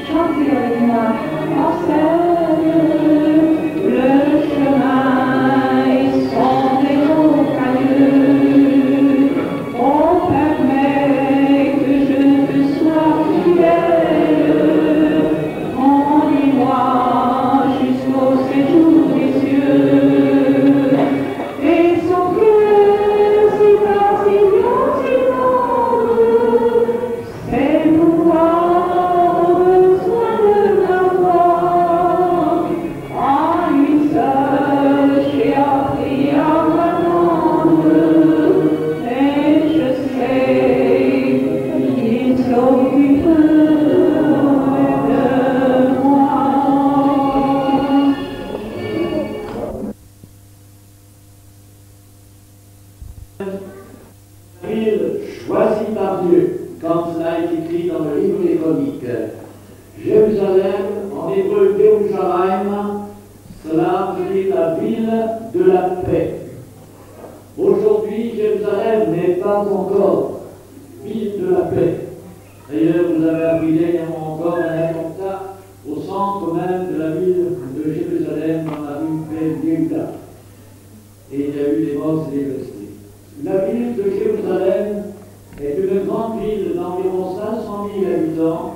Chantez avec moi, en scène. hébreu Jérusalem, cela veut dire la ville de la paix. Aujourd'hui, Jérusalem n'est pas encore ville de la paix. D'ailleurs, vous avez appris dernièrement encore un attentat au centre même de la ville de Jérusalem, dans la rue Ben-Yehuda. Et il y a eu des morts et des blessés. La ville de Jérusalem est une grande ville d'environ 500 000 habitants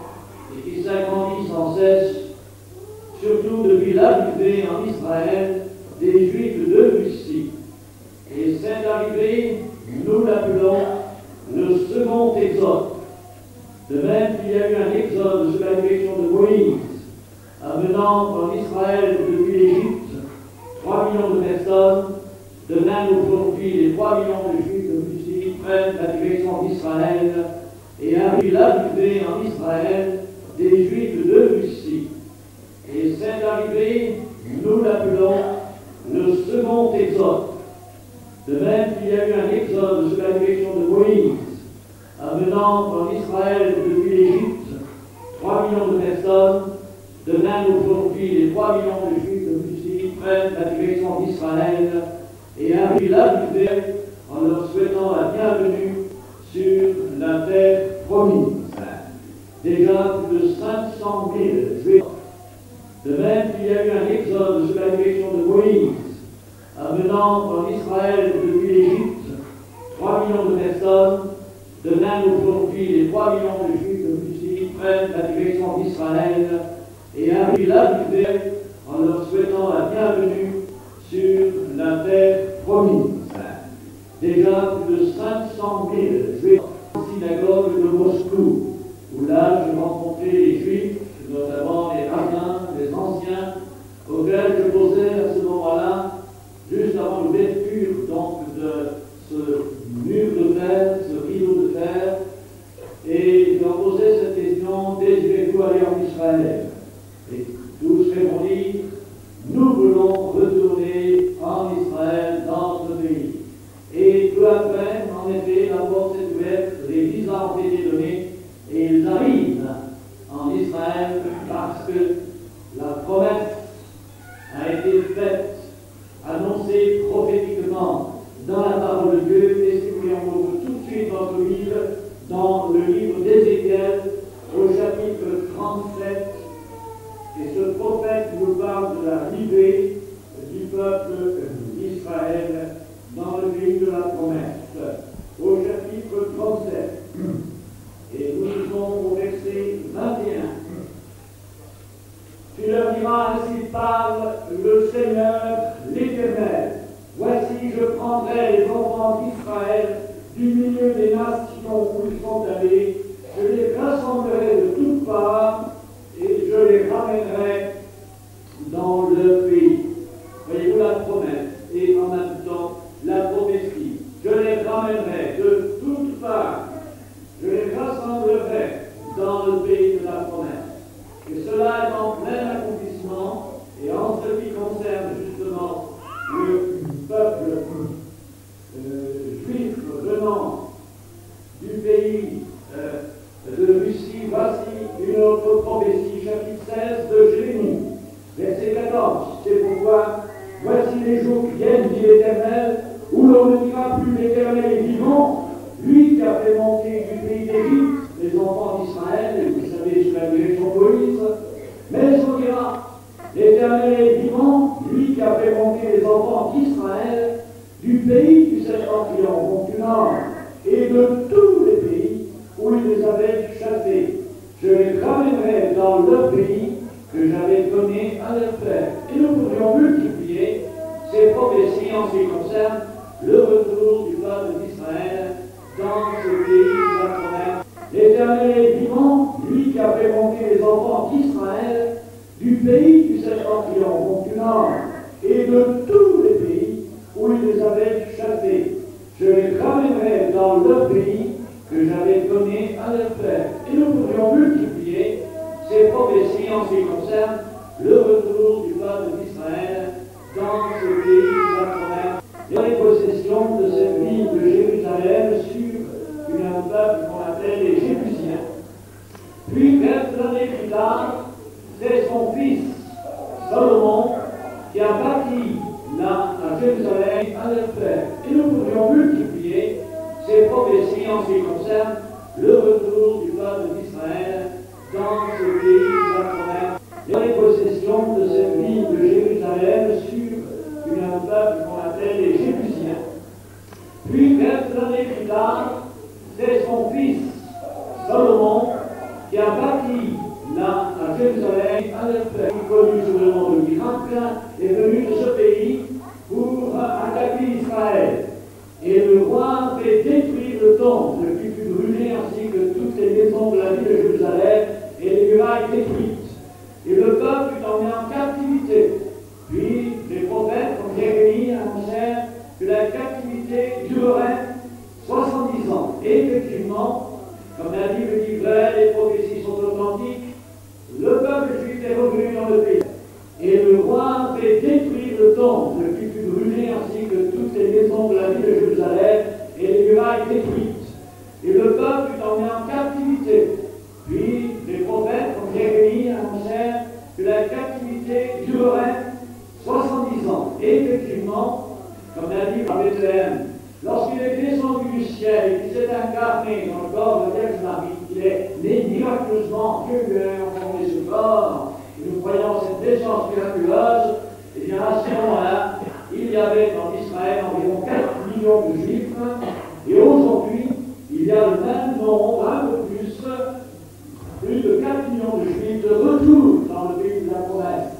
et qui s'agrandit sans cesse, surtout depuis l'arrivée en Israël des Juifs de Russie. Et cette arrivée, nous l'appelons le second exode. De même qu'il y a eu un exode sous la direction de Moïse, amenant en Israël depuis l'Égypte 3 millions de personnes, de même aujourd'hui les 3 millions de Juifs de Russie prennent la direction d'Israël et arrive l'arrivée en Israël des Juifs de Russie. Et cette arrivée, nous l'appelons le second exode. De même qu'il y a eu un exode sous la direction de Moïse, amenant en Israël depuis l'Égypte 3 millions de personnes, de même aujourd'hui les 3 millions de Juifs de Russie prennent la direction d'Israël et arrive l'arrivée en leur souhaitant la bienvenue sur la terre promise. Déjà plus de 500 000 Juifs. De même qu'il y a eu un exode sous la direction de Moïse, amenant en Israël depuis l'Égypte 3 millions de personnes, de même aujourd'hui les 3 millions de Juifs de Russie prennent la direction d'Israël et arrive l'arrivée en leur souhaitant la bienvenue sur la terre promise. Déjà plus de 500 000 Juifs en synagogue de Moscou, où là je rencontrais les Juifs, notamment les rabbins, les anciens, auxquels je posais à ce moment-là, juste avant l'ouverture donc de ce mur de fer, ce rideau de fer, et je leur posais cette question: désirez-vous aller en Israël? Et tous répondirent: nous voulons retourner en Israël, dans notre pays. Et peu après, en effet, la porte s'est ouverte, les visas ont été donnés, et ils arrivent en Israël parce que la promesse a été faite, annoncée prophétiquement dans la parole de Dieu. Et si vous voulez, on ouvre tout de suite votre Bible dans le livre d'Ézéchiel, au chapitre 37. Et ce prophète nous parle de l'arrivée du peuple d'Israël dans le pays de la promesse, au chapitre 37. Et nous lisons au verset 21. Tu leur diras: ainsi parle le Seigneur l'Éternel. Voici, je prendrai les enfants d'Israël du milieu des nations où ils sont allés, je les rassemblerai de toutes parts et je les ramènerai dans le pays. Voyez-vous la promesse et en même temps la prophétie. Je les ramènerai de toutes parts, je les rassemblerai dans le pays de la promesse. Et cela est en plein accomplissement, et en ce qui concerne justement le peuple juif venant du pays de Russie, voici une autre prophétie, chapitre 16 de Jérémie, verset 14. C'est pourquoi, voici les jours qui viennent, dit l'Éternel, où l'on ne dira plus: l'Éternel est vivant, lui qui a fait monter du pays d'Égypte les enfants d'Israël, et vous savez, sous la direction de Moïse, mais on dira: l'Éternel est vivant, lui qui a fait monter les enfants d'Israël du pays du septentrion, donc du nord, et de tous les pays où il les avait chassés. Je les ramènerai dans le pays que j'avais donné à leur père. Et nous pourrions multiplier ces prophéties en ce qui concerne le retour du peuple d'Israël dans ce pays de la promesse. L'Éternel est vivant, lui qui a fait monter les enfants d'Israël du pays du septentrion, donc du nord, et de tous les pays où il les avait chassés. Je les ramènerai dans le pays que j'avais donné à leur père. Et nous pourrions multiplier ces prophéties en ce qui concerne le retour du peuple d'Israël dans ce pays de la promesse. Les possessions de cette ville de Jérusalem sur un peuple qu'on appelle les Jébusiens. Puis, quelques années plus tard, c'est c'est son fils, Salomon, qui a bâti là, à Jérusalem, à l'Enfer. Et nous pourrions multiplier ces prophéties en ce qui concerne le retour du peuple d'Israël dans ce pays de la promesse, et les possessions de cette ville de Jérusalem sur un peuple qu'on appelle les Jébusiens. Puis, quelques années plus tard, c'est son fils, Salomon, qui a bâti là, à Jérusalem, à l'Enfer, connu sous le nom de miracle, est venu de ce pays pour attaquer Israël. Et le roi fait détruire le temple qui fut brûlé ainsi que toutes les maisons de la ville de Jérusalem et les murailles détruites. Et le peuple fut emmené en captivité. Puis les prophètes, comme Jérémie, annoncèrent que la captivité durerait 70 ans. Et effectivement, comme la Bible dit vrai, les prophéties sont authentiques, le peuple juif est revenu dans le pays. Et le roi fait détruire le temple qui fut brûlé ainsi que toutes les maisons de la ville de Jérusalem et les murailles détruites. Et le peuple fut emmené en captivité. Puis les prophètes, comme Jérémie, annoncèrent que la captivité durerait 70 ans. Et effectivement, comme l'a dit à Bethléem, lorsqu'il est descendu du ciel et qu'il s'est incarné dans le corps de la Vierge Marie, il est né miraculeusement, Dieu lui a envoyé ce corps, et nous croyons cette naissance miraculeuse, et bien à ce moment-là, il y avait dans Israël environ 4 millions de juifs, et aujourd'hui, il y a le même nombre, un peu plus de 4 millions de juifs de retour dans le pays de la promesse.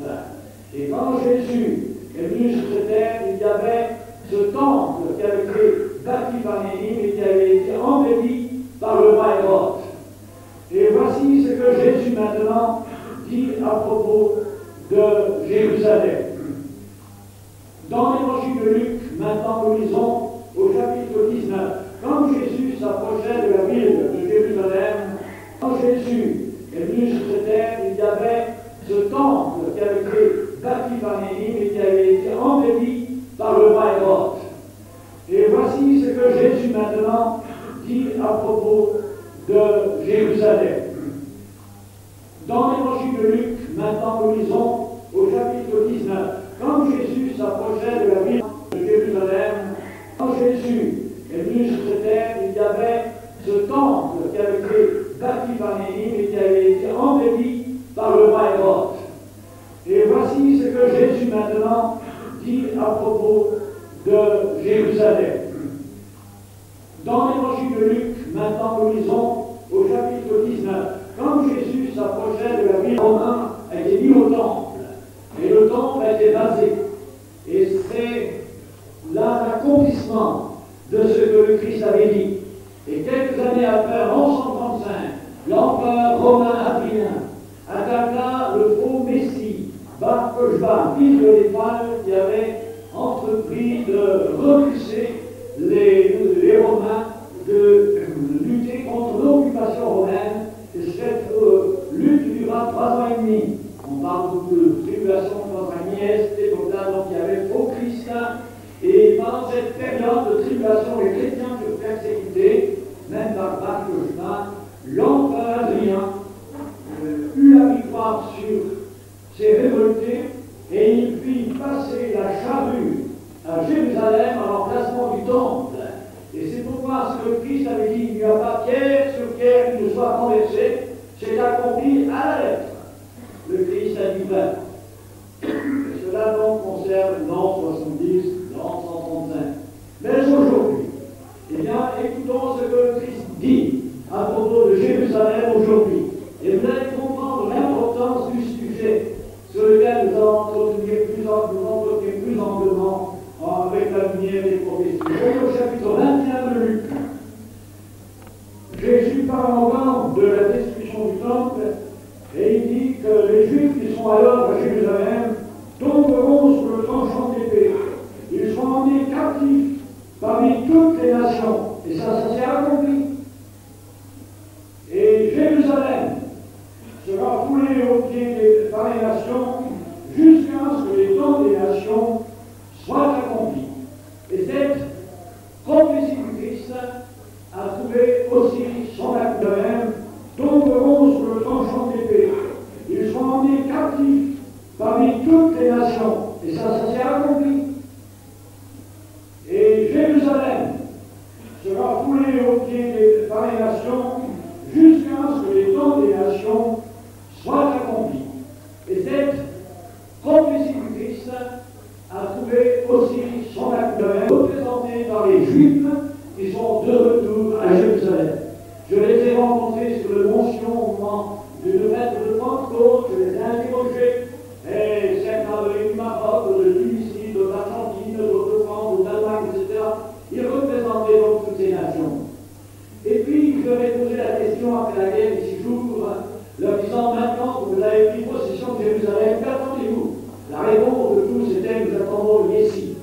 Et quand Jésus est venu sur cette terre, il y avait ce temple qui avait été bâti par Néhémie et qui avait été embelli par le roi Hérode. Et voici ce que Jésus maintenant dit à propos de Jérusalem. Dans l'évangile de Luc, maintenant nous lisons au chapitre 19. Quand Jésus s'approchait de la ville de Jérusalem, quand Jésus est venu sur cette terre, il y avait ce temple qui avait été bâti par Néhémie et qui avait été embelli par le roi Hérode. Et voici ce que Jésus maintenant dit à propos de Jérusalem. Dans l'évangile de Luc, maintenant nous lisons au chapitre 19. Quand Jésus s'approchait de la ville de Jérusalem, quand Jésus est venu sur cette terre, il y avait ce temple qui avait été bâti par Néhémie et qui avait été embelli par le roi Hérode. Et voici ce que Jésus maintenant dit à propos de Jérusalem. Dans l'évangile de Luc, maintenant nous lisons au chapitre 19. Quand Jésus s'approchait de la ville, Romain a été mis au temple. Et le temple a été rasé. Et c'est là l'accomplissement de ce que le Christ avait dit. Et quelques années après, en 135, l'empereur romain Adrien attaqua le faux Messie, Bar Kokhba, fils de l'Étoile, qui avait entrepris de repousser les Romains, de lutter contre l'occupation romaine. Et cette lutte dura 3 ans et demi. On parle beaucoup de tribulation de 3 ans et demi, à cette époque-là, donc il y avait faux Christ. Et pendant cette période de tribulation, les chrétiens furent persécutés, même par Bar Kokhba. L'empereur Adrien eut la victoire sur ces révoltés et il fit passer la charrue à Jérusalem à l'emplacement du temple. Et c'est pourquoi ce que le Christ avait dit, il n'y a pas pierre sur pierre qui ne soit renversée, c'est accompli à la lettre. Le Christ a dit vrai. Et cela donc concerne l'an 70, l'an 135. Mais aujourd'hui, eh bien, écoutons ce que le Christ dit à propos de Jérusalem aujourd'hui. Et vous allez comprendre l'importance du sujet sur lequel nous allons entretenir plus amplement avec la lumière des prophéties. Au chapitre 21 de Luc, Jésus parle encore de la destruction du temple et il dit que les Juifs qui sont alors à Jérusalem tomberont sous le tranchant d'épée. Ils seront emmenés captifs parmi toutes les nations. Et ça s'est accompli. Et Jérusalem sera foulée aux pieds par les nations jusqu'à ce que les temps des nations soient accomplis. Et cette prophétie du Christ a trouvé aussi son acte de même, tomberont sous le tranchant d'épée. Ils seront emmenés captifs captif parmi toutes les nations. Et ça s'est accompli. Et Jérusalem sera foulée aux pieds par les nations jusqu'à ce que les dons des nations soient accomplis. Et cette prophétie du Christ a trouvé aussi son accomplissement représenté par les Juifs qui sont de retour à Jérusalem. Je les ai rencontrés sur le mont Sion au moment d'une fête de Pentecôte, je les ai interrogés, et certains venaient du Maroc, de Tunisie, de l'Argentine, de France, d'Allemagne, etc. Ils représentaient donc toutes ces nations. Et puis, je leur ai posé la question après la guerre, 6 jours, leur disant, maintenant que vous avez pris possession de Jérusalem, qu'attendez-vous? La réponse de tous était, nous attendons le Messie.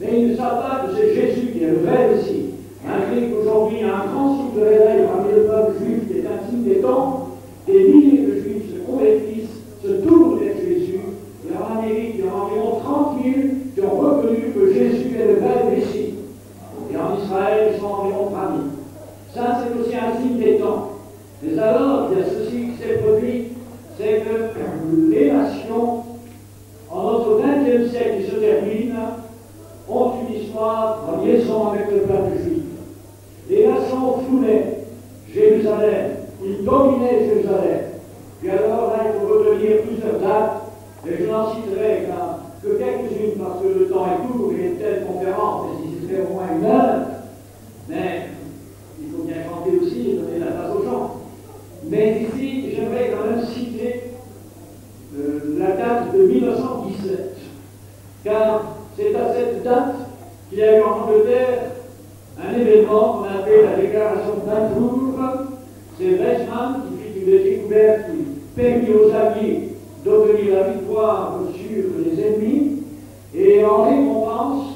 Mais ils ne savent pas que c'est Jésus qui est le vrai Messie. Malgré qu'aujourd'hui, il y a un grand signe de réveil parmi le peuple juif qui est un signe des temps, des milliers de juifs se convertissent, se tournent vers Jésus. Et en Amérique, il y a environ 30 000 qui ont reconnu que Jésus est le vrai Messie. Et en Israël, ils sont environ 3 000. Ça, c'est aussi un signe des temps. Mais alors, il y a ceci qui s'est produit, c'est que les nations, en notre 20e siècle qui se termine, ont une histoire en liaison avec le peuple juif. Les nations foulaient Jérusalem, ils dominaient Jérusalem. Puis alors là, il faut retenir plusieurs dates, et je n'en citerai que quelques-unes parce que le temps est court et une telle conférence, et si c'était au moins 1 heure, mais il faut bien chanter aussi et donner la place aux gens. Mais ici, j'aimerais quand même citer la date de 1917, car c'est à cette date qu'il y a eu en Angleterre un événement qu'on appelle la déclaration de Balfour. C'est Weizmann qui fit une découverte qui permit aux Alliés d'obtenir la victoire sur les ennemis. Et en récompense,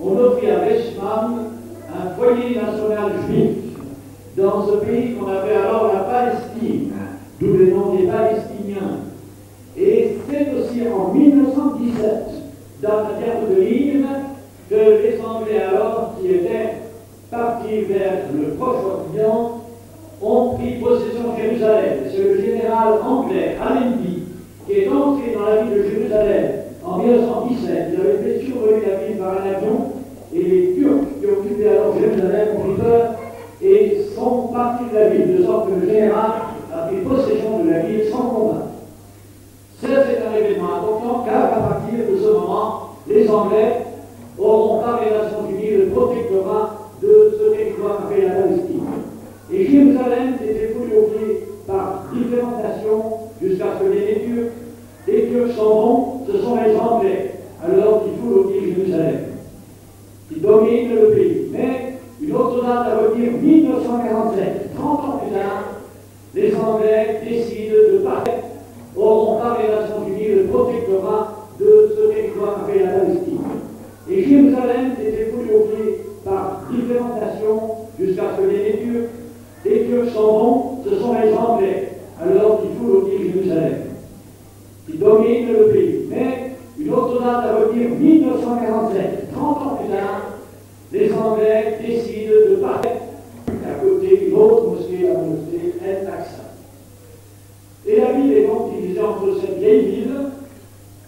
on offrit à Weizmann un foyer national juif dans ce pays qu'on appelait alors la Palestine, d'où le nom des Palestiniens. Et c'est aussi en 1917, dans la guerre de l'Île, que les Anglais alors, qui étaient partis vers le Proche-Orient, ont pris possession de Jérusalem. C'est le général anglais Allenby qui est entré dans la ville de Jérusalem en 1917. Il avait fait survoler la ville par un avion et les Turcs qui occupaient alors Jérusalem ont pris peur et sont partis de la ville, de sorte que le général a pris possession de la ville sans combat. C'est un événement important car à partir de ce moment, les Anglais auront par les Nations Unies le protectorat de ce territoire appelé la Palestine. Et Jérusalem était foulée aux pieds par différentes nations jusqu'à ce que les Turcs s'en vont, ce sont les Anglais, alors qu'ils foulent aux pieds Jérusalem, qui dominent le pays. Mais une autre date à retenir, 1947, 30 ans plus tard, les Anglais décident de partir, auront par les Nations Unies le protectorat de ce territoire appelé la Palestine. Et Jérusalem était foulée aux pieds par différentes nations jusqu'à ce que les Turcs s'en vont, ce sont les Anglais, alors qu'ils foulent aux pieds Jérusalem, qui dominent le pays. Mais une autre date à retenir, 1947, 30 ans plus tard, les Anglais décident de partir à côté d'une autre mosquée, la mosquée El-Aqsa. Et la ville est donc divisée entre cette vieille ville,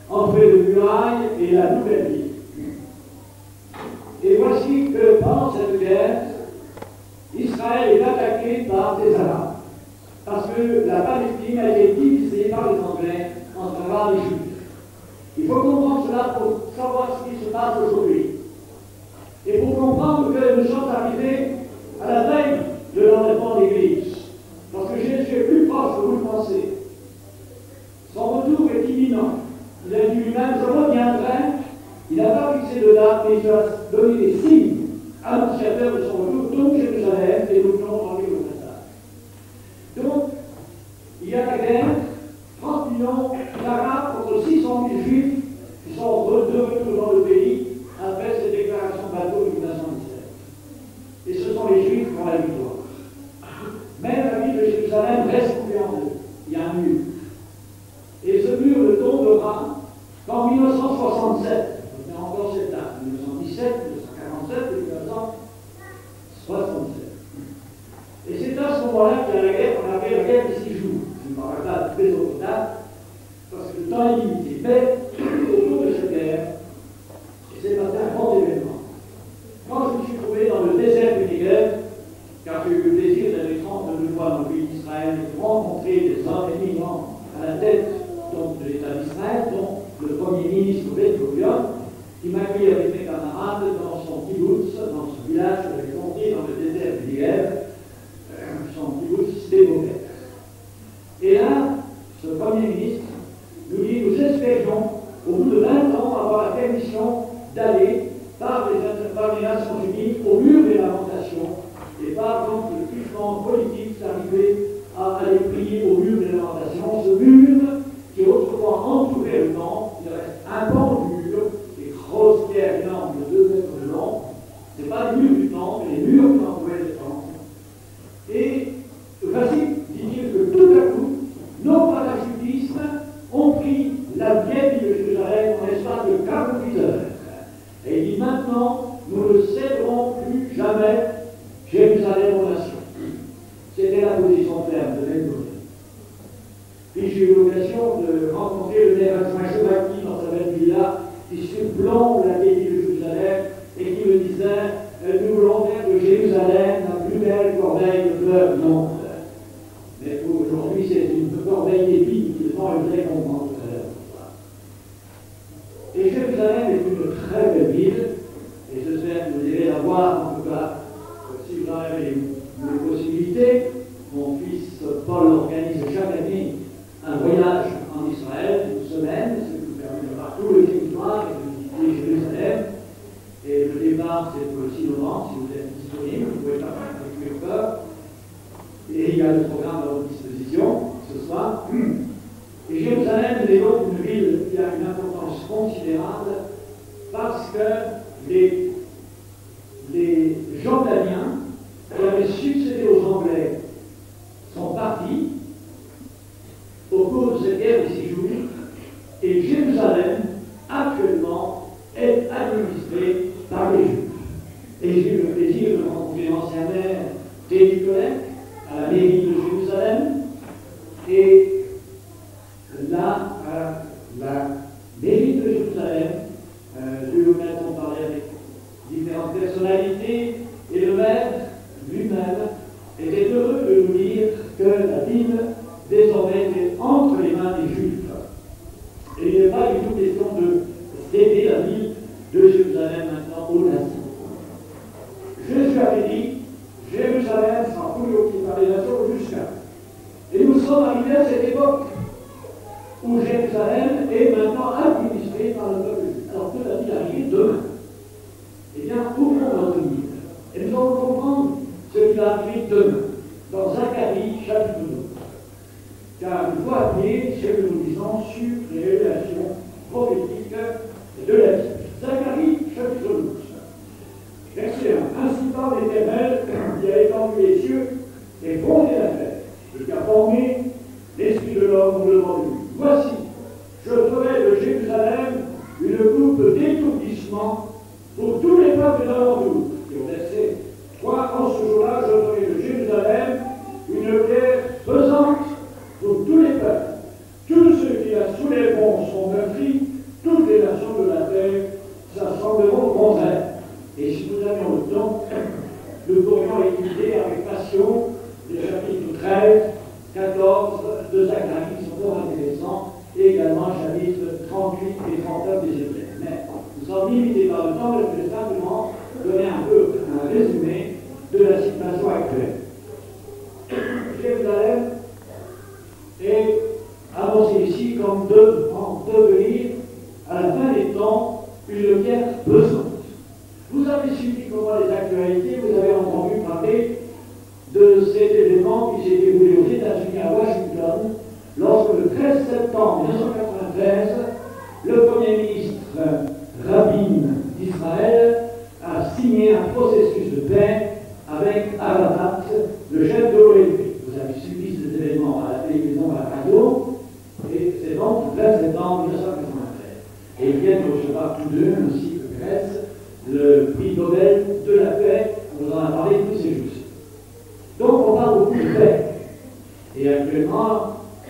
entre les murailles et la nouvelle ville. Et voici que pendant cette guerre, Israël est attaqué par des Arabes. Parce que la Palestine a été divisée par les Anglais entre Arabes et Juifs. Il faut comprendre cela pour savoir ce qui se passe aujourd'hui. Et pour comprendre que nous sommes arrivés à la veille de l'enlèvement de l'Église. Parce que Jésus est plus proche que vous le pensez. Son retour est imminent. Il a dit lui-même, je reviendrai. Il n'a pas fixé de date, mais il a donné des signes annonciateurs de son retour, donc Jérusalem, et nous venons en au passage. Donc, il y a la guerre, 30 millions d'Arabes contre 600 000 Juifs qui sont de retour dans le pays après cette déclaration de Balfour de 1917. Et ce sont les Juifs qui ont la victoire. Mais la ville de Jérusalem reste coupée en deux. Il y a un mur. Et ce mur ne tombera qu'en 1967. Il y a encore cette date, 1917, 1947 et 1967. Et c'est à ce moment-là qu'il y a la guerre qu'on appelle la guerre des 6 jours. Je ne parle pas de toutes les autres dates, parce que de temps illimité. Mais, au cours de cette guerre, il s'est passé un grand événement. Quand je me suis trouvé dans le désert du Negev, car j'ai eu le plaisir d'aller 32 fois dans le pays d'Israël, de rencontrer des hommes éminents à la tête donc, de l'État d'Israël, dont le premier ministre Ben-Gurion, qui m'a accueilli avec mes camarades dans son kibbutz, dans ce village que j'avais fondé dans le désert du Negev, son kibbutz Sde-Boker. Et là, ce premier ministre nous dit, nous espérions, au bout de 20 ans, avoir la permission d'aller par les Nations Unies au mur des lamentations, et par donc le jugement politique d'arriver à aller prier au mur des lamentations, ce mur qui autrefois entourait le temple, il reste un pan du mur, des grosses pierres énormes de 2 mètres de long, ce n'est pas les murs du temple, mais les murs qui entouraient le temple. Et voici, dit-il, que tout à coup, nos parachutistes ont pris la vieille ville de Jérusalem en l'espace de 48 heures. Et il dit maintenant, nous ne céderons plus jamais Jérusalem aux nations. C'était la position ferme de Ben-Gurion. Puis j'ai eu l'occasion de rencontrer le maire adjoint Chebaki dans sa belle villa qui surplombe la vieille ville de Jérusalem et qui me disait nous voulons faire de Jérusalem la plus belle corbeille de fleurs du monde. Mais aujourd'hui, c'est une corbeille d'épines qui devant une vraie comprendre tout à l'heure. Et Jérusalem est une très belle ville, et j'espère que vous irez la voir, en tout cas, si vous en avez les possibilités. Mon fils Paul organise chaque année un voyage en Israël, une semaine, ce qui vous permet de voir tout le territoire et de visiter Jérusalem. Et le départ, c'est pour le 6 novembre, si vous êtes disponible, vous pouvez pas faire avec le cœur. Et il y a le programme à votre disposition ce soir. Et Jérusalem est donc une ville qui a une importance considérable parce que les Jordaniens qui avaient succédé aux Anglais sont partis au cours de cette guerre de 6 jours, et Jérusalem, actuellement, est administrée par les Juifs. Et j'ai eu le plaisir de rencontrer l'ancien maire Teddy Kollek à la mairie de Jérusalem, et là, la mairie de Jérusalem, j'ai eu l'occasion de parler avec différentes personnalités, et le maire lui-même était heureux de nous dire que la ville désormais était entre les mains des Juifs. Et il n'est pas du tout question de céder la ville de Jérusalem maintenant aux nazis. Jésus avait dit Jérusalem sera plus occupée par les nations jusqu'à. Et nous sommes arrivés à cette époque où Jérusalem est maintenant administrée par le peuple juif. Alors que la ville arrive demain. Eh bien, ouvrons notre livre. Et nous allons comprendre ce qui va arriver demain, dans Zacharie, chapitre 12. Car il faut appuyer ce que nous disons sur les révélations prophétiques de la Bible. Zacharie, chapitre 12. Verset 1. Ainsi parle l'Éternel qui a étendu les cieux et fondé la terre, et qui a formé l'esprit de l'homme devant lui. Voici, je ferai de Jérusalem une coupe d'étourdissement pour tous les peuples d'alentour. Et au verset 3, en ce jour-là, je ferai de Jérusalem une pierre pesante pour tous les peuples. Tous ceux qui la soulèveront sont meurtris, toutes les nations de la terre s'assembleront contre elle. Et si nous avions le temps, nous pourrions étudier avec passion les chapitres 13, 14 de Zacharie, qui sont fort intéressants, et également chapitres 38 et 39 des Hébreux. Mais nous sommes limités par le temps, je vais simplement donner un peu un résumé de la situation actuelle. Jérusalem est annoncé ici comme devenir, à la fin des temps, une pierre pesante. Vous avez suivi comment les actualités, vous avez entendu parler de cet événement qui s'est déroulé aux États-Unis à Washington, lorsque le 13 septembre 1993, le Premier ministre Rabin d'Israël a signé un processus de paix avec Arafat, le chef de l'ONU. Vous avez suivi cet événement à la télévision, à la radio, et c'est donc le 13 septembre 1993. Et ils viennent recevoir tous deux, ainsi que Grèce, le prix Nobel de la paix. On en a parlé tous ces jours. Donc on parle beaucoup de paix. Et actuellement,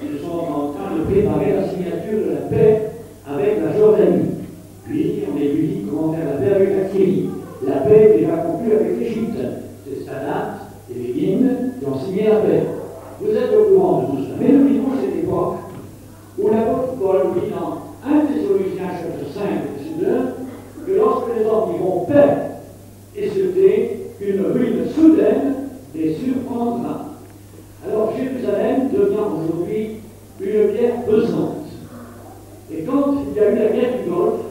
ils sont en train train de préparer la signature de la paix avec la Jordanie. Puis on étudie comment faire la paix avec la Syrie. La paix est déjà conclue avec l'Égypte. C'est Sadat et Béguine qui ont signé la paix. Vous êtes au courant de tout ça. Mais nous vivons cette époque où l'apôtre Paul dit dans 1 Thessaloniciens chapitre 5, verset 2, que lorsque les hommes diront paix et sûreté, une ruine soudaine les surprendra. Alors Jérusalem devient aujourd'hui une pierre pesante. Et quand il y a eu la guerre du Golfe,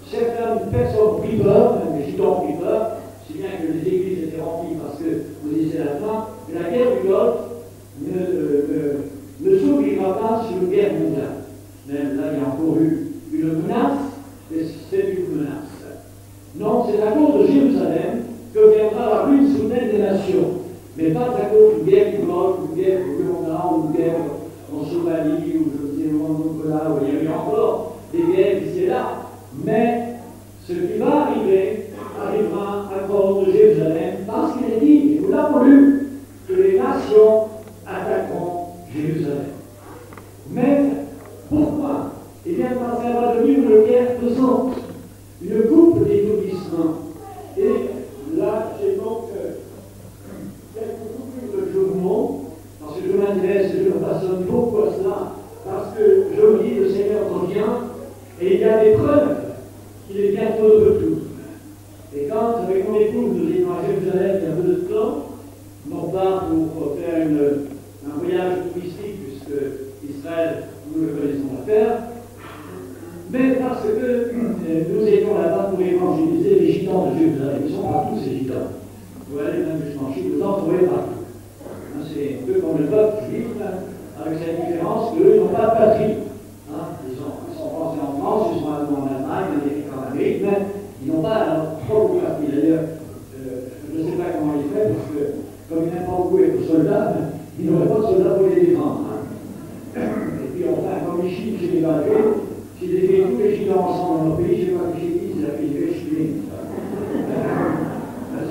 certaines personnes pris peur, même les gitans pris peur, si bien que les églises étaient remplies parce que vous disiez à la fin, que la guerre du Golfe ne s'oubliera pas sur une guerre mondiale. Même là, il y a encore eu une menace, mais c'est une menace. Non, c'est à cause de Jérusalem que viendra la ruine soudaine des nations. Mais pas à cause d'une guerre du Golfe, d'une guerre au Rwanda, ou une guerre en Somalie, ou je ne sais où où il y a eu encore des guerres ici et là. Mais ce qui va arriver arrivera à cause de Jérusalem, parce qu'il est dit, et nous l'avons lu, que les nations attaqueront Jérusalem. Mais pourquoi? Eh bien, parce qu'elle va devenir une guerre pesante, une coupe d'étourdissement. Et là, j'ai donc quelques coupures de journaux, parce que je m'intéresse et je me passionne beaucoup à cela, parce que je me dis, le Seigneur revient, et il y a des preuves qu'il est bientôt de retour. Et quand, avec mon épouse, nous étions à Jérusalem il y a peu de temps, non pas pour faire un voyage touristique, puisque Israël, nous le connaissons à faire, mais parce que nous étions là-bas pour évangéliser les gitans de Jérusalem. Ils sont partout, ces gitans. Vous allez même jusqu'en Chine, vous en trouvez partout. C'est un peu comme le peuple juif, avec cette différence qu'eux n'ont pas de patrie. Ils sont français en France, ils sont allemands en Allemagne, américains en Amérique, mais ils n'ont pas leur propre patrie. D'ailleurs, je ne sais pas comment ils font, parce que comme ils n'aiment pas beaucoup être soldats, ils n'auraient pas de soldats pour les défendre. Et puis enfin, comme les Chines, chez les Galais, s'ils étaient tous les Chinois ensemble dans leur pays, je ne sais pas que chez qui, c'est la pays de Chine.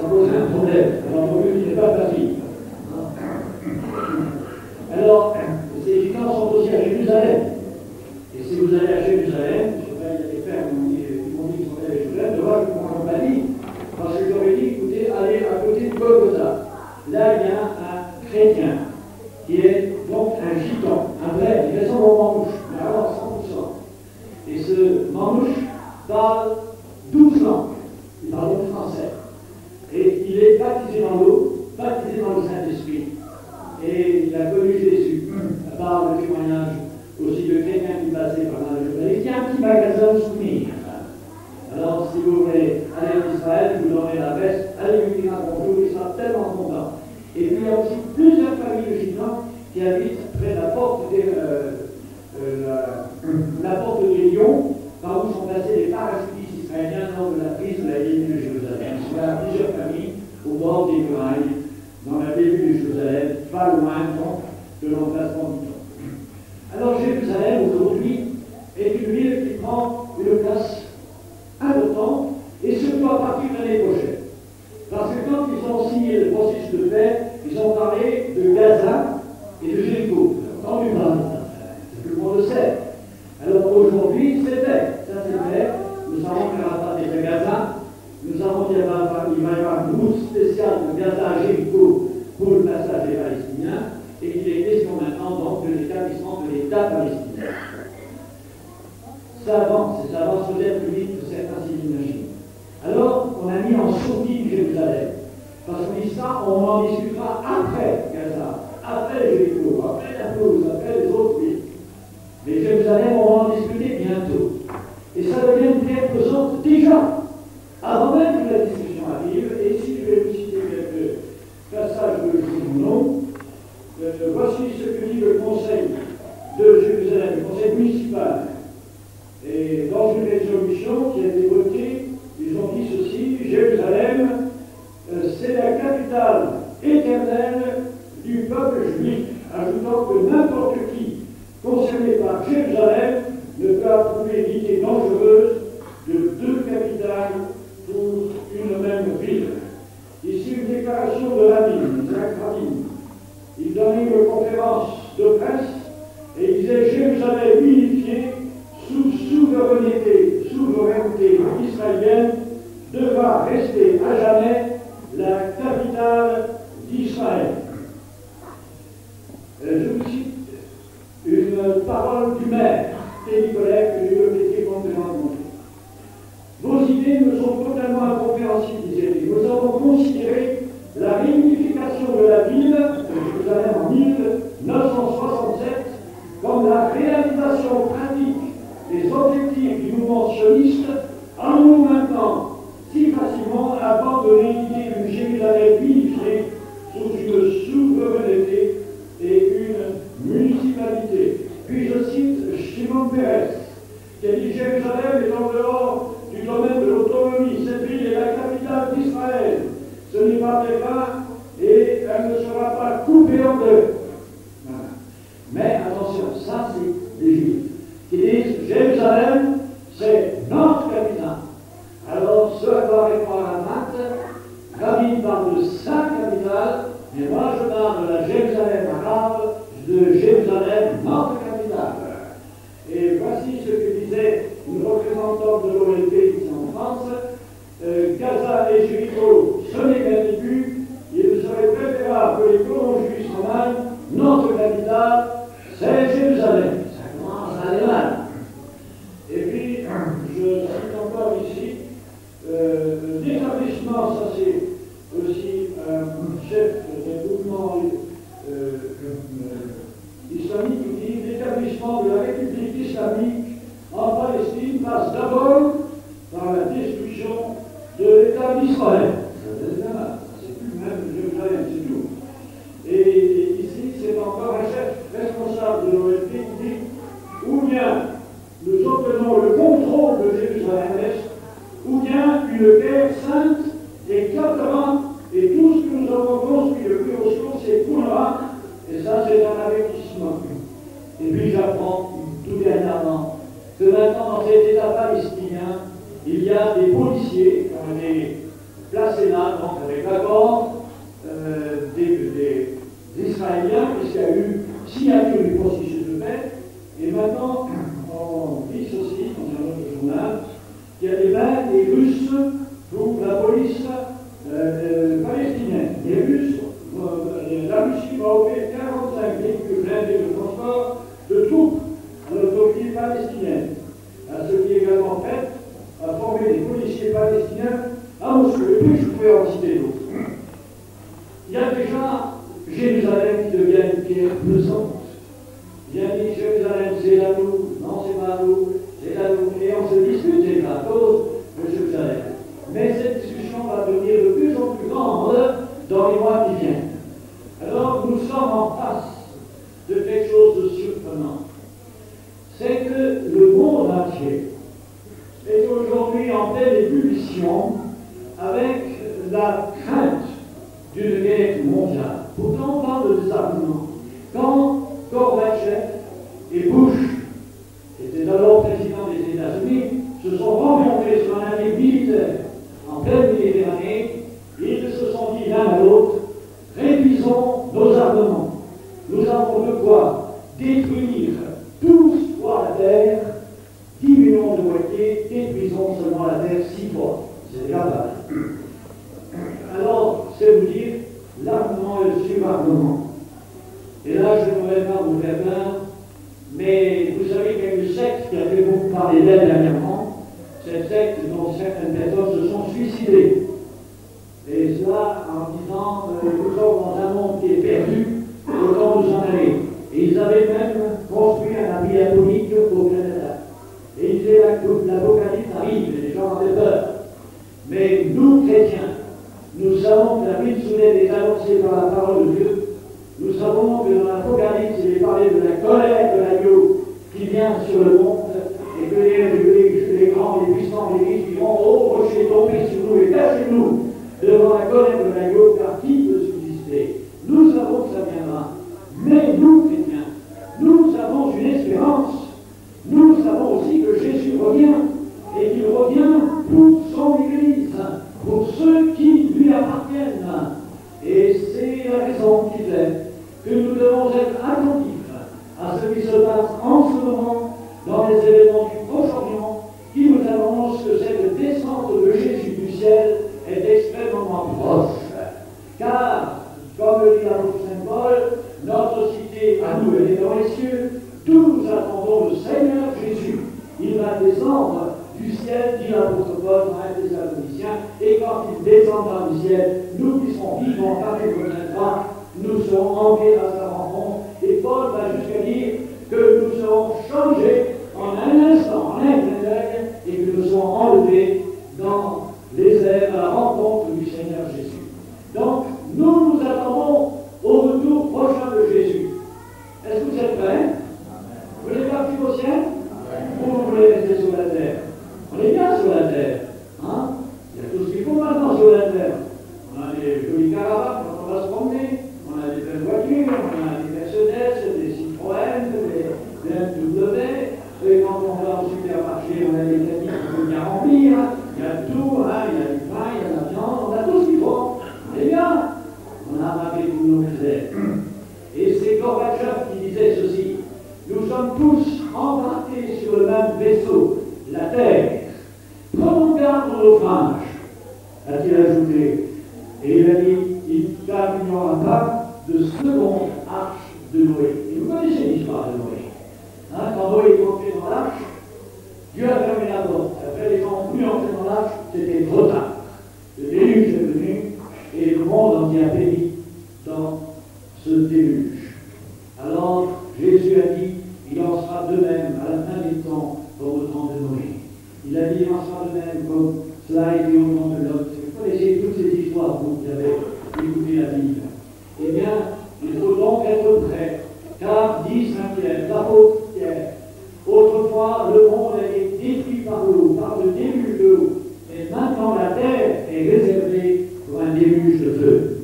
Ça pose un problème. Alors, pour eux, il n'est pas patrie. Alors, ces gitans sont aussi à Jérusalem. Et si vous allez à Jérusalem, je sais pas, il y a des frères qui m'ont dit qu'ils sont allés à Jérusalem, de voir, je ne comprends pas dit, parce que j'aurais dit, écoutez, allez à côté du Golgotha. Là, il y a un chrétien, qui est donc un gitan, un vrai, il ressemble au manouche, mais alors 100%. Et ce manouche parle 12 langues, il parle le français. Et il est baptisé dans l'eau, baptisé dans le Saint-Esprit. Et il a connu Jésus, par le témoignage aussi de quelqu'un qui passait par là. Il y a un petit magasin de souvenirs. Alors, si vous voulez aller en Israël, je vous donnerai l'adresse, allez lui dire un bonjour, il sera tellement content. Et puis, il y a aussi plusieurs familles de gitans qui habitent près de la porte des lions, par où sont passés les parachutistes israéliens lors de la prise de la ville de Jérusalem. Il y a plusieurs familles au bord des murailles, dans la ville de Jérusalem, pas loin donc de l'emplacement du temps. Alors Jérusalem aujourd'hui est une ville qui prend une place importante, et surtout à partir de l'année prochaine. Parce que quand ils ont signé le processus de paix, ils ont parlé de Gaza et de Jéricho. Vous avez entendu parler de ça, tout le monde le sait. Alors aujourd'hui, c'est fait, ça c'est fait. Nous savons qu'il n'y aura pas d'effet Gaza. Nous savons qu'il va y avoir une route spéciale de Gaza à Jéricho pour le passage des Palestiniens, et qu'il est question maintenant donc de l'établissement de l'État palestinien. Ça avance, et ça avance peut-être plus vite que certains s'imaginent. Alors, on a mis en sourdine Jérusalem, parce qu'on dit ça, on en discutera après Gaza, après Jéricho, après la Toulouse, après les autres villes. Mais Jérusalem, on va en discuter bientôt. Et ça devient une pierre pesante déjà, avant même que la discussion arrive. Et ici, je vais vous citer quelques passages de journaux. Voici ce que dit le conseil de Jérusalem, le conseil municipal. Et dans une résolution qui a été votée, ils ont dit ceci: Jérusalem, c'est la capitale éternelle du peuple juif, ajoutant que n'importe qui concerné par Jérusalem ne peut approuver l'idée dangereuse de deux capitales pour une même ville. Ici, une déclaration de Rabin, Isaac Rabin. Il donnait une conférence de presse et il disait: Jérusalem israélienne devra rester à jamais la capitale d'Israël. Je vous cite une parole du maire, Teddy Collet, que j'ai eu le plaisir de rencontrer. Vos idées me sont totalement incompréhensibles, disait-il. Nous avons considéré la réunification de la ville de Jérusalem en 1967 comme la réalisation pratique des objectifs du mouvement sioniste. Allons-nous maintenant si facilement abandonner l'idée d'une Jérusalem unifiée sous une souveraineté et une municipalité? Puis je cite Shimon Peres, qui a dit: Jérusalem est en dehors du domaine de l'autonomie. Cette ville est la capitale d'Israël. Ce n'est pas très vain et elle ne sera pas coupée en deux. Voilà. Mais attention, ça c'est des Juifs qui disent Jérusalem, c'est notre capitale. Alors, ce à quoi répond Arafat, Rabin parle de sa capitale, mais moi je parle de la Jérusalem arabe, de Jérusalem, notre capitale. Et voici ce que disait une représentante de l'OLP ici en France: Gaza et Jéricho, ce n'est qu'un début. Il serait préférable que les colons juifs s'en aillent. Notre capitale, c'est Jérusalem. Ça commence à aller mal. Et puis, je cite encore ici, l'établissement, ça c'est aussi un chef d'un mouvement islamique qui dit: l'établissement de la République islamique en Palestine passe d'abord par la destruction de l'État d'Israël. C'est plus même Jérusalem, c'est tout. Et ici, c'est encore un chef responsable de l'OLP qui dit: ou bien nous obtenons le contrôle de Jérusalem-Est, ou bien une guerre sainte éclatera et tout ce que nous avons construit depuis Oslo s'écroulera. Et ça, c'est un avertissement. Et puis j'apprends tout dernièrement que maintenant, dans cet État palestinien, il y a des policiers qui ont été placés là, donc avec l'accord des Israéliens, puisqu'il y a eu signature du processus de paix. Et maintenant, on dit ceci dans un autre journal, qu'il y a des Russes pour la police palestinienne. Les Russes, la Russie va offrir 45 véhicules blindés de transport de troupes à l'autorité palestinienne, à ce qui est également prêt à former des policiers palestiniens à Moscou. Et puis je pourrais en citer d'autres. Il y a déjà Jérusalem qui devient une pierre pesante. Bien dit, Jérusalem, c'est à nous, non, c'est pas à nous, c'est à nous. Et on se dispute déjà à cause de Jérusalem. Mais cette discussion va devenir de plus en plus grande dans les mois qui viennent. Alors, nous sommes en face de quelque chose de surprenant. C'est que le monde entier est aujourd'hui en pleine ébullition avec la crainte d'une guerre mondiale. Pourtant, on parle de désarmement. Quand Gorbatchev et Bush, qui étaient alors présidents des États-Unis, se sont rencontrés sur un navire militaire en pleine Méditerranée, ils se sont dit l'un à l'autre: révisons nos armements. Nous avons de quoi détruire 12 fois la Terre, diminuons de moitié, détruisons seulement la Terre 6 fois. C'est déjà pas mal. Alors, c'est vous dire l'armement et le subarmement. Et là, je ne voudrais pas vous faire peur, mais vous savez qu'il y a une secte qui a fait beaucoup parler d'elle dernièrement, cette secte dont certaines personnes se sont suicidées. Et cela en disant nous sommes dans un monde qui est perdu, autant nous en aller. Et ils avaient même construit un abri atomique au Canada. Et ils disaient l'Apocalypse arrive, et les gens avaient peur. Mais nous, chrétiens, nous savons que la vie soudaine est annoncée par la parole de Dieu. Nous savons que dans l'Apocalypse, il est parlé de la colère de l'agneau qui vient sur le monde, et que les grands, les puissants, les riches diront: oh, rocher, tombez sur nous et cachez-nous devant la colère de l'agneau, car qui peut subsister? Nous savons que ça viendra. Mais nous, chrétiens, nous avons une espérance. Nous savons aussi que Jésus revient, et qu'il revient pour son Église, pour ceux qui lui appartiennent. Et c'est la raison qui fait que nous devons être attentifs à ce qui se passe en ce moment dans les événements du Proche-Orient, qui nous annoncent que cette descente descendre du ciel, dit l'apôtre Paul dans 1 Thessaloniciens, et quand il descendra du ciel, nous qui serons vivants par les reviendra, nous serons enviés à sa rencontre. Et Paul va jusqu'à dire que nous serons changés en un instant, en un clin d'œil, et que nous serons enlevés dans les airs à la rencontre du Seigneur Jésus. Donc, nous nous attendons au retour prochain de Jésus. Est-ce que vous êtes prêts? Vous voulez partir au ciel? Ou vous voulez rester sur la terre? On est bien sur la terre. Hein? Il y a tout ce qu'il faut maintenant sur la terre. On a des jolies caravanes quand on va se promener. On a des belles voitures, on a des Mercedes, des Citroën, des BMW. Et quand on va au supermarché, on a des cabines qu'il faut bien remplir. Il y a tout, hein? Il y a du pain, il y a de la viande, on a tout ce qu'il faut. On est bien. On a ramené tous nos misères. Et c'est Gorbatchev qui disait ceci: nous sommes tous embarqués sur le même vaisseau, la Terre. Prenons garde de naufrage, a-t-il ajouté. Et il a dit, car il n'y aura pas de seconde arche de Noé. Et vous connaissez l'histoire de Noé. Hein, quand Noé est entré dans l'arche, Dieu a fermé la porte. Après, les gens ont pu entrer dans l'arche, c'était trop tard. Le déluge est venu et le monde entier a péri dans ce déluge. Alors, Jésus a dit, il en sera de même à la fin des temps comme au temps de Noé. Il a dit, il en sera de même comme cela a été au temps de Lot. Vous connaissez toutes ces histoires, vous qui avez écouté la Bible. Eh bien, il faut donc être prêt, car, dit Saint Pierre, l'apôtre Pierre, autrefois le monde a été détruit par l'eau, par le déluge de l'eau, et maintenant la terre est réservée pour un déluge de feu.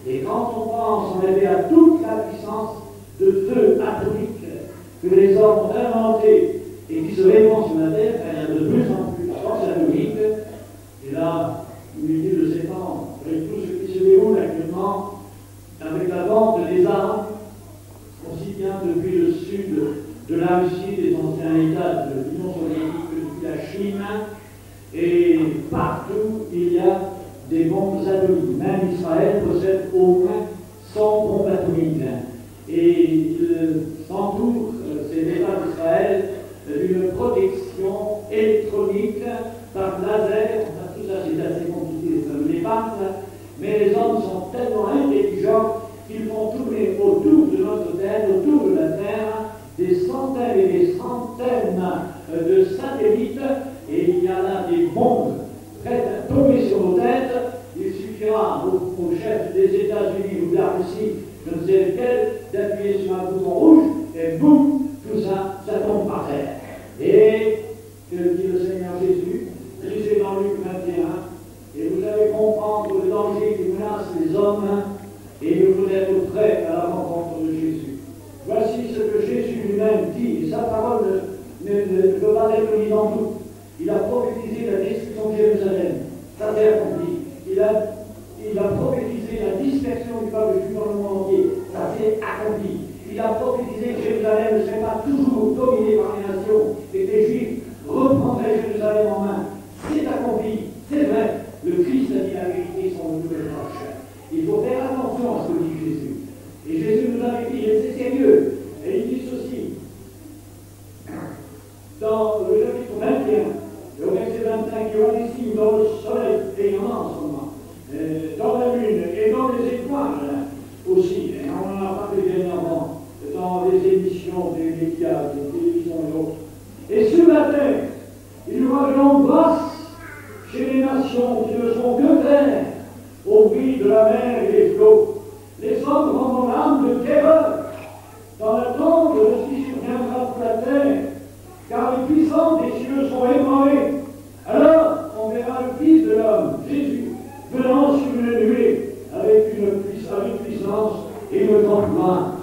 Et quand on pense en rêver à toute la puissance de feu atomique que les hommes ont inventé et qui se répand sur la terre, il y a de plus en plus de force atomique, et là, inutile de s'étendre, avec tout ce qui se déroule actuellement, avec la vente des armes, aussi bien depuis le sud de la Russie, des anciens États de l'Union soviétique, que depuis la Chine, et partout il y a des bombes atomiques. Même Israël possède au moins 100 bombes atomiques. Et il s'entoure, ces États d'Israël, d'une protection électronique par laser. Enfin, tout ça c'est assez compliqué, ça me dépasse. Mais les hommes sont tellement intelligents qu'ils font tourner autour de notre Terre, autour de la Terre, des centaines et des centaines de satellites. Et il y a là des bombes prêtes à tomber sur nos têtes. Il suffira au chef des États-Unis ou de la Russie, je ne sais lequel, d'appuyer sur un bouton rouge et boum, tout ça, ça tombe par terre. Et, que dit le Seigneur Jésus, lisez dans Luc 21, et vous allez comprendre le danger qui menace les hommes, et il faut être prêt à la rencontre de Jésus. Voici ce que Jésus lui-même dit, et sa parole ne peut pas être mise en doute. Il a prophétisé la destruction de Jérusalem, ça s'est accompli. Il a prophétisé la dispersion du peuple juif dans le monde entier, ça s'est accompli. Il a prophétisé que Jérusalem ne serait pas toujours dominée par les nations, et que les Juifs reprendraient Jérusalem en main. C'est accompli, c'est vrai. Le Christ a dit la vérité sur le nouvel proche. Il faut faire attention à ce que dit Jésus. Et Jésus nous avait dit, et c'est sérieux, et il dit ceci, dans le chapitre 21, le verset 25, il y aura des signes dans le soleil, et il y en a en ce moment, dans la lune et dans les étoiles aussi, et on en a parlé dernièrement, dans les émissions des médias, des télévisions et autres. Et sur la terre, il y aura de l'angoisse chez les nations qui ne sont que terre, au bruit de la mer et des flots. Les hommes rendront l'âme de terreur dans l'attente de ce qui surviendra pour la terre, car les puissants des cieux sont ébranlés. Alors, on verra le Fils de l'homme, Jésus, venant sur une nuée avec puissance et une grande gloire.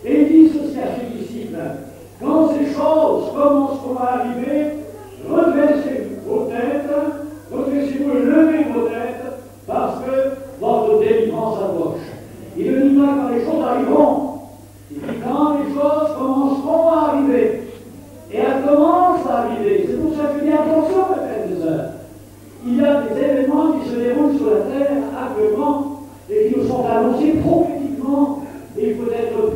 Et il dit ceci à ses disciples: quand ces choses commenceront à arriver, redressez-vous vos têtes, redressez-vous et levez vos têtes, parce que votre délivrance approche. Il ne dit pas quand les choses arriveront, il dit quand les choses commenceront à arriver. Et elles commencent à arriver. C'est pour ça que je dis attention, frères et sœurs. Il y a des événements qui se déroulent sur la terre actuellement et qui nous sont annoncés prophétiquement, et il faut être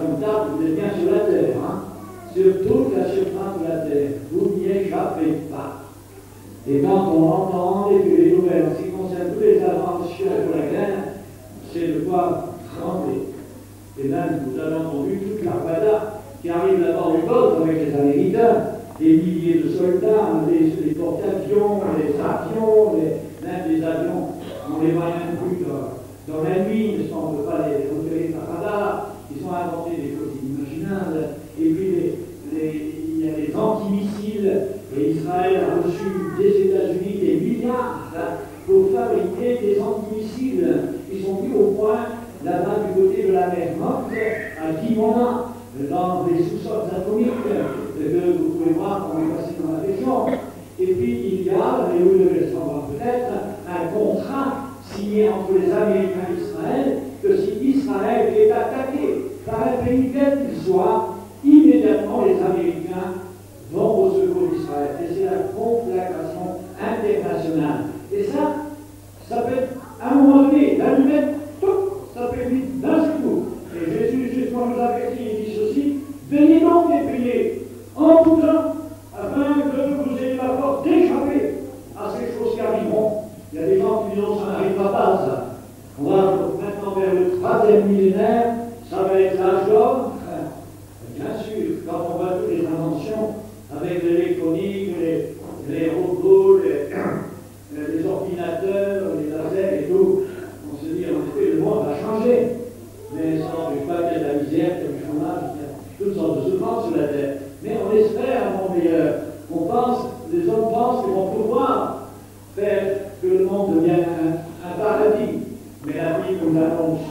comme ça, vous êtes bien sur la terre, hein, sur toute la surface de la terre. Vous n'y échappez pas. Et quand on entend les nouvelles en ce qui concerne toutes les inventions pour la guerre, c'est de quoi trembler. Et même, vous avez entendu toute l'armada qui arrive là-bas au Golfe avec les Américains, des milliers de soldats, les porte-avions, les avions, même les avions, on les voit même plus dans la nuit, mais on ne peut pas les repérer par radar. Ils ont inventé des choses inimaginables. Et puis, il y a les antimissiles, et Israël a reçu des États-Unis des milliards pour fabriquer des antimissiles. Ils sont mis au point, là-bas du côté de la mer Morte, à Dimona, dans les sous-sols atomiques, que vous pouvez voir quand on est passé dans la région. Et puis, il y a, et vous devez le savoir peut-être, un contrat signé entre les Américains et Israël, que si Israël est attaqué par un pays quel qu'il soit, immédiatement les Américains vont au secours d'Israël. Et c'est la conflagration internationale. Et ça peut, à un moment donné, l'allumette, ça peut vite d'un seul coup. Et Jésus, justement, nous avertit, il dit ceci: venez donc et priez en tout temps, afin que vous ayez la force d'échapper à ces choses qui arriveront. Il y a des gens qui disent ça n'arrivera pas, ça. On va maintenant vers le 3e millénaire, ça va être l'âge d'or. Bien sûr, quand on voit toutes les inventions avec l'électronique, les robots, les ordinateurs, les lasers et tout, on se dit en effet le monde va changer. Mais ça n'empêche pas qu'il y a de la misère, qu'il y a du chômage, qu'il y a toutes sortes de souffrances sur la terre. Mais on espère un monde meilleur. On pense, les hommes pensent qu'ils vont pouvoir faire que le monde devienne un paradis. Mais la Bible nous annonce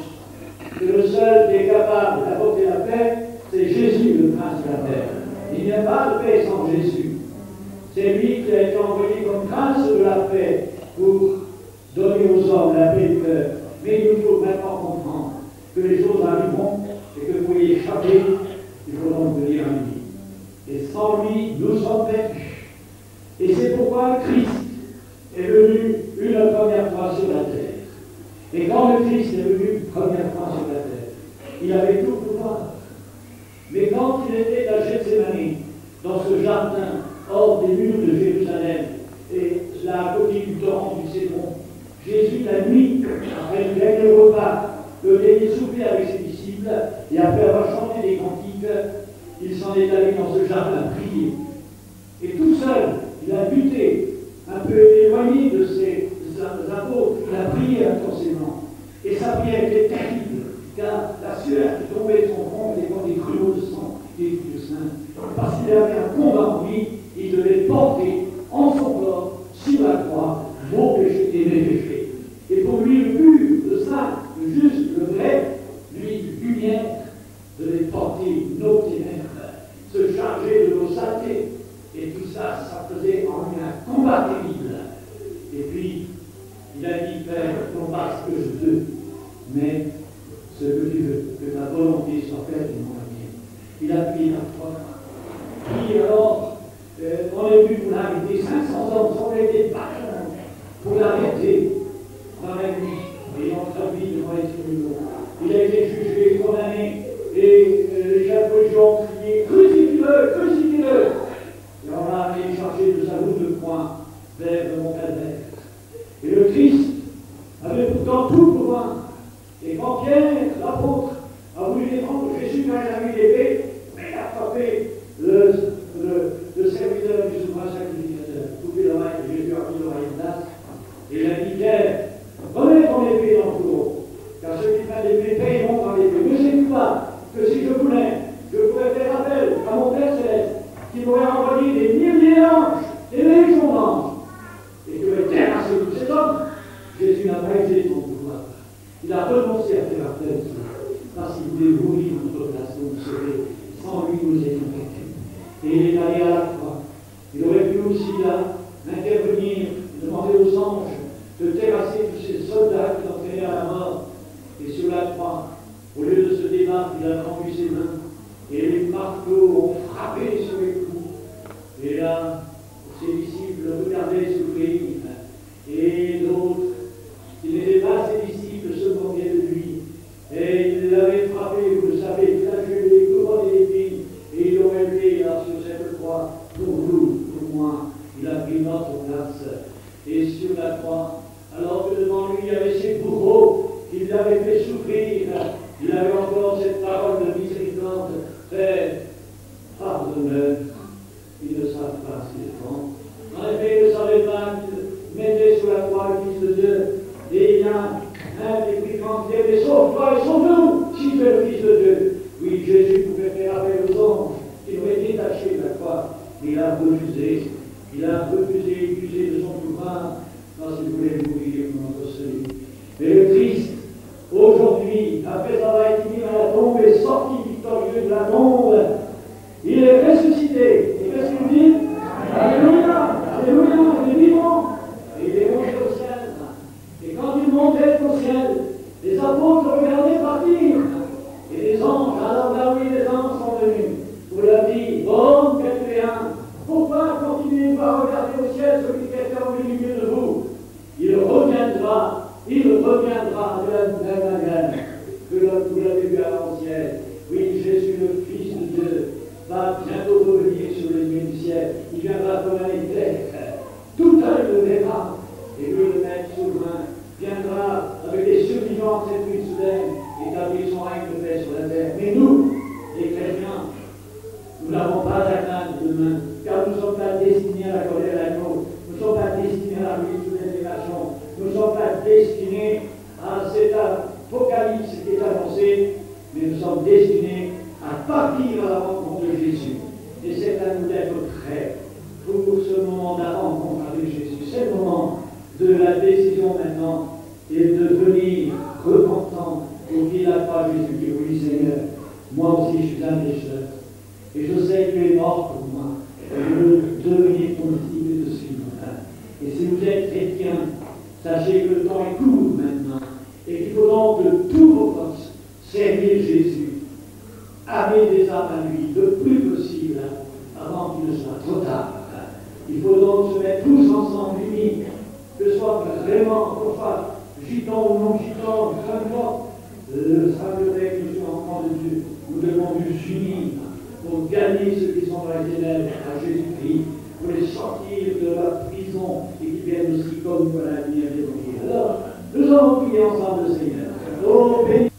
que le seul qui est capable d'apporter la paix, c'est Jésus, le prince de la terre. Il n'y a pas de paix sans Jésus. C'est lui qui a été envoyé comme prince de la paix pour donner aux hommes la paix du cœur. Mais il nous faut maintenant comprendre que les choses arriveront et que pour y échapper, il faut donc venir à lui. Et sans lui, nous sommes perdus. Et c'est pourquoi Christ est venu une première fois sur la terre. Et quand le Christ est venu une première fois sur la terre, il avait tout pouvoir. Mais quand il était à Gethsémani, dans ce jardin hors des murs de Jérusalem, et là à côté du torrent du Cédron, Jésus, la nuit, après le dernier repas, le dernier souper avec ses disciples, et après avoir chanté des cantiques, il s'en est allé dans ce jardin prier. Et tout seul, il a buté, un peu éloigné de ses apôtres, il a prié intensément. Et sa prière était terrible, car la sueur qui tombait de son front était comme des grumeaux de sang, des de sein. Parce qu'il avait un combat en lui, il devait porter en son corps, sur la croix, vos péchés et mes péchés. Et pour lui, le pur, le saint, le juste, le vrai, lui, lumière, devait porter nos ténèbres, se charger de nos saletés. Et tout ça, ça faisait en lui un combat terrible. Et puis, il a dit, Père, non pas ce que je veux, mais ce que tu veux, que ta volonté soit faite et non la mienne. Il a prié la croix. Puis alors, on est venu pour l'arrêter. 500 hommes sont été battus pour l'arrêter dans la nuit. Et on traduit devant les tribunaux. Il a été jugé, condamné. Et les chefs religieux ont crié, crucifie-le, crucifie-le. Et on l'a amené chargé de sa roue de poing vers le mont Calvaire. Et le Christ avait pourtant tout le pouvoir. Et quand Pierre, l'apôtre, a voulu défendre Jésus quand il a mis l'épée, mais il a frappé le serviteur du souverain sacrificateur. Coupé l'oreille, Jésus a mis l'oreille en place. Et il a dit, Pierre, remets ton épée dans le fourreau. Car ceux qui prennent l'épée paieront dans l'épée. Ne sais-tu pas que si je voulais, je pourrais faire appel à mon Père Céleste, qui m'aurait envoyé des milliers d'anges, des légions d'anges, et que les terrasser tous ces hommes. Jésus n'a pas été son pouvoir. Il a renoncé à faire appel parce qu'il voulait mourir en notre place pour nous sauver. Sans lui, nous étions perdus. Et il est allé à la croix. Il aurait pu aussi là intervenir, demander aux anges de terrasser tous ces soldats qui l'entraînaient à la mort. Et sur la croix, au lieu de se débattre, il a tendu ses mains. Et les marteaux ont frappé sur les coups. Et là, ses disciples regardaient souffrir. Et d'autres, qui n'étaient pas ses disciples, se moquaient de lui. Et il l'avait frappé, vous le savez, flagellé Il a refusé. Il a refusé d'user de son pouvoir parce qu'il voulait mourir pour notre salut. Mais le Christ, aujourd'hui, après avoir été mis dans la tombe, est sorti victorieux de la tombe. Il est ressuscité. Et qu'est-ce qu'il dit? Alléluia! Alléluia! Il est vivant. Et il est monté au ciel. Et quand il montait au ciel, les apôtres le regardaient partir. Et les anges, alors là oui, les anges sont venus pour leur dire, homme Galiléen, pourquoi continuez-vous à regarder au ciel celui qui est au milieu de vous? Il reviendra de la même manière que vous l'avez vu à l'ancienne. Oui, Jésus, le Fils de Dieu, va bientôt revenir sur les nuées du ciel. Il viendra comme un éclair. Tout œil le verra. Et lui, le Maître souverain, viendra avec les survivants de cette nuit soudaine, établir son règne de paix sur la terre. Mais nous, les chrétiens, nous n'avons pas à craindre demain, car nous ne sommes pas destinés à la colère et à l'agneau. Nous ne sommes pas destinés à la ruine des nations. Nous ne sommes pas destinés à cet apocalypse qui est annoncé, mais nous sommes destinés à partir à la rencontre de Jésus. Et c'est à nous d'être prêts pour ce moment de la rencontre avec Jésus. C'est le moment de la décision maintenant et de venir repentant au pied de la croix Jésus qui vous dit Seigneur, moi aussi je suis un pécheur. Et je sais que tu es mort pour moi. Et je veux devenir ton disciple et te suivre. Et si vous êtes chrétien, sachez que le temps est court maintenant. Et qu'il faut donc de toutes vos forces servir Jésus. Amener des âmes à lui le plus possible avant qu'il ne soit trop tard. Il faut donc se mettre tous ensemble unis, que ce soit vraiment, qu'on soit gitan ou non gitan, peu importe. Le saint-évêque, nous sommes enfants de Dieu. Nous devons nous unir pour gagner ceux qui sont dans les ténèbres à Jésus-Christ, pour les sortir de la prison et qui viennent aussi comme nous à la lumière d'évangile. Alors, nous allons prier ensemble le Seigneur. Oh, béni